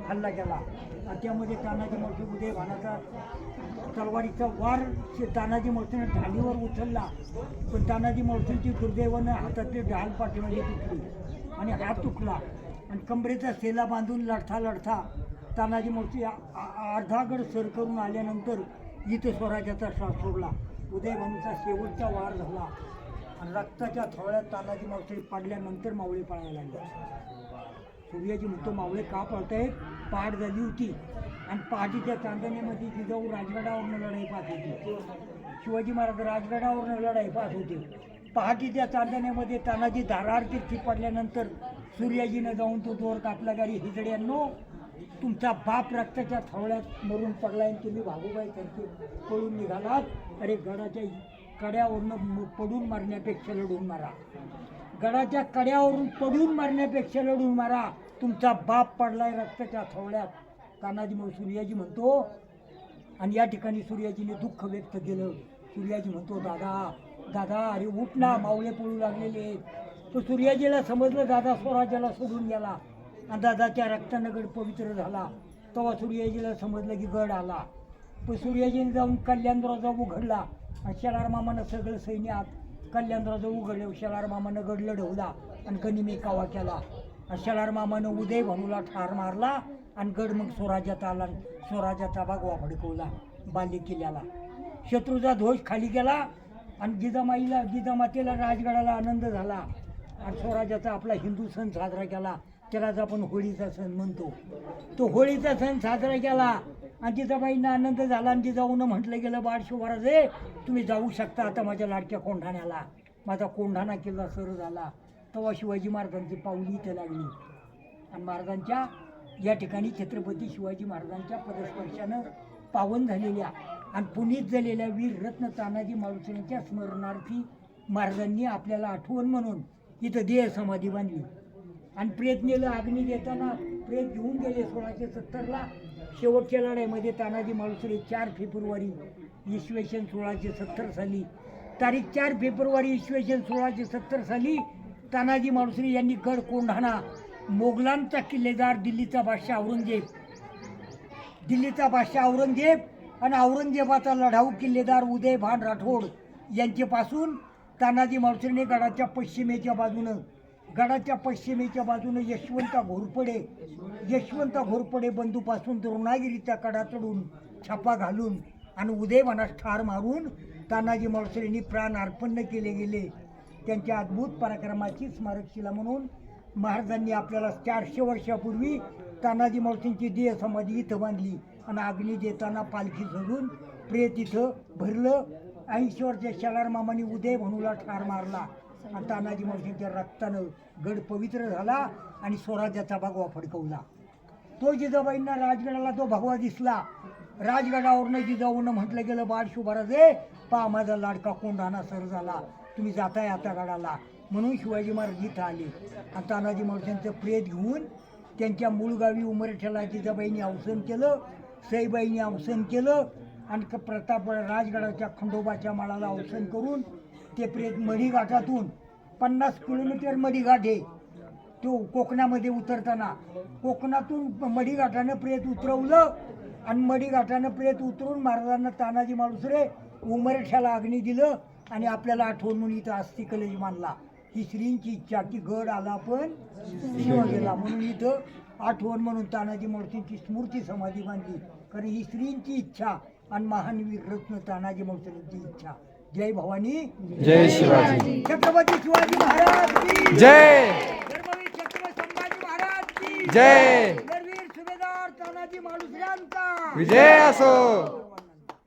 हल्ला केला आणि त्यामध्ये तानाजी मावशी उदयभानाचा तलवारीचा वार तानाजी मावशीने ढालीवर उचलला, पण तानाजी मावशींची दुर्दैवानं हातातली ढाल पाठीमागे तुटली आणि हात तुटला आणि कमरेचा सेला बांधून लढता लढता तानाजी मावशी अर्धा गड सर करून आल्यानंतर इथं स्वराज्याचा श्वास सोडला. उदयभानूचा शेवटचा वार झाला आणि रक्ताच्या थोड्यात तानाजी मावशी पडल्यानंतर मावळे पळायला लागले. सूर्याजी म्हणतो मावळे का पळतायत? पहाट झाली होती आणि पहाटीच्या चांदण्यामध्ये जिजाऊ राजगडावरनं लढाई पाहत होती. शिवाजी महाराज राजगडावरनं लढाई पाहत होते. पहाटीच्या चांदण्यामध्ये तानाजी धारार तिरकी पडल्यानंतर सूर्याजीनं जाऊन तो दोर कापला. गाडी हिजड्यांनो, तुमचा बाप रक्ताच्या थवळ्यात मरून पडलाय आणि तुम्ही भागूबाई सारखे पळून निघालात. अरे गडाच्या कड्यावरून पडून मारण्यापेक्षा लढून मारा. गडाच्या कड्यावरून पडून मारण्यापेक्षा लढून मारा. तुमचा बाप पडलाय रक्ताच्या थवळ्यात. तानाजी मग सूर्याजी म्हणतो आणि या ठिकाणी सूर्याजीने दुःख व्यक्त केलं. सूर्याजी म्हणतो दादा दादा अरे उठ ना, मावळे पळू लागलेले आहेत. तो सूर्याजीला समजलं दादा स्वराज्याला सोडून गेला आणि दादाच्या रक्तानं गड पवित्र झाला. तेव्हा सूर्याजीला समजलं की गड आला. पण सूर्याजीने जाऊन कल्याण दरवाजा उघडला आणि शेलार मामानं सगळं सैन्य आत कल्याण दरवाजा उघडलं. शेलार मामानं गड लढवला आणि गनिमी कावा केला. आणि शेलार मामानं उदयभानूला ठार मारला आणि गड मग स्वराज्यात आला. स्वराज्याचा भगवा फडकवला बाल्य किल्ल्याला. शत्रूचा ध्वज खाली गेला आणि जिजामातेला राजगडाला आनंद झाला आणि स्वराज्याचा आपला हिंदू सण साजरा केला. त्यालाच आपण होळीचा सण म्हणतो. तो होळीचा सण साजरा केला आणि जिजाबाईंना आनंद झाला. आणि जिजाऊनं म्हटलं गेलं बाळ शिवराजे तुम्ही जाऊ शकता आता माझ्या लाडक्या कोंढाण्याला. माझा कोंढाणा किल्ला सर झाला. तेव्हा शिवाजी महाराजांची पावली इथं लागली आणि महाराजांच्या या ठिकाणी छत्रपती शिवाजी महाराजांच्या पदस्पर्शानं पावन झालेल्या आणि पुनीत झालेल्या वीररत्न तानाजी मालुसरेंच्या स्मरणार्थी महाराजांनी आपल्याला आठवण म्हणून इथं देह समाधी बांधली. आणि प्रेत नेलं. अग्नी देताना प्रेत घेऊन गेले 1670ला. शेवटच्या लढाईमध्ये तानाजी मालुसरे 4 फेब्रुवारी इसवी सन 1670 साली तारीख 4 फेब्रुवारी इसवी सन 1670 साली तानाजी मालुसरे यांनी गड कोंढाणा मोगलांचा किल्लेदार दिल्लीचा बादशाह औरंगजेब आणि औरंगजेबाचा लढाऊ किल्लेदार उदयभान राठोड यांच्यापासून तानाजी मालुसरेने गडाच्या पश्चिमेच्या बाजूनं यशवंत घोरपडे बंधूपासून द्रोणागिरीचा कडा चढून छापा घालून आणि उदयभानास ठार मारून तानाजी मालुसरेंनी प्राण अर्पण केले गेले. त्यांच्या अद्भुत पराक्रमाची स्मारकशिला म्हणून महाराजांनी आपल्याला 400 वर्षापूर्वी तानाजी मालुसरेंची देह समाधी इथं बांधली आणि अग्नी देताना पालखी सजून प्रेत इथं भरलं. 80 वर्षाच्या शेलार मामाने उदयभानूला ठार मारला आणि तानाजी मालुसरेंच्या रक्तानं गड पवित्र झाला आणि स्वराज्याचा भगवा फडकवला. तो जिजाबाईंना राजगडाला तो भगवा दिसला. राजगडावरनं जिजाऊनं म्हटलं गेलं बाळ शिवराजे पहा माझा लाडका कोंढाणा सर झाला, तुम्ही जाताय आता गडाला. म्हणून शिवाजी महाराज इथं आले आणि तानाजी मालुसरेंचं प्रेत घेऊन त्यांच्या मूळ गावी उमरठ्याला जिजाबाईंनी अवसान केलं, सईबाईंनी अवसान केलं आणि प्रतापगड राजगडाच्या खंडोबाच्या माळाला अवसान करून ते प्रेत मढीघाटातून 50 किलोमीटर मढीघाट आहे तो कोकणामध्ये उतरताना कोकणातून मढीघाटानं प्रेत उतरवलं आणि मढीघाटानं प्रेत उतरून महाराजांना तानाजी मालुसरे उमरठ्याला अग्नी दिलं आणि आपल्याला आठवण म्हणून इथं अस्थि कलश मानला. ही श्रींची इच्छा की गड आला पण शिव गेला म्हणून इथं आठवण म्हणून तानाजी मालुसरेंची स्मृती समाधी बांधली. कारण ही श्रींची इच्छा आणि महान वीररत्न तानाजी मालुसरेंची इच्छा. जय भवानी, जय शिवाजी, छत्रपती शिवाजी महाराज की जय, धर्मवीर छत्रपती संभाजी महाराज की जय, वीर सुभेदार तानाजी मालुसरेंचा विजय असो.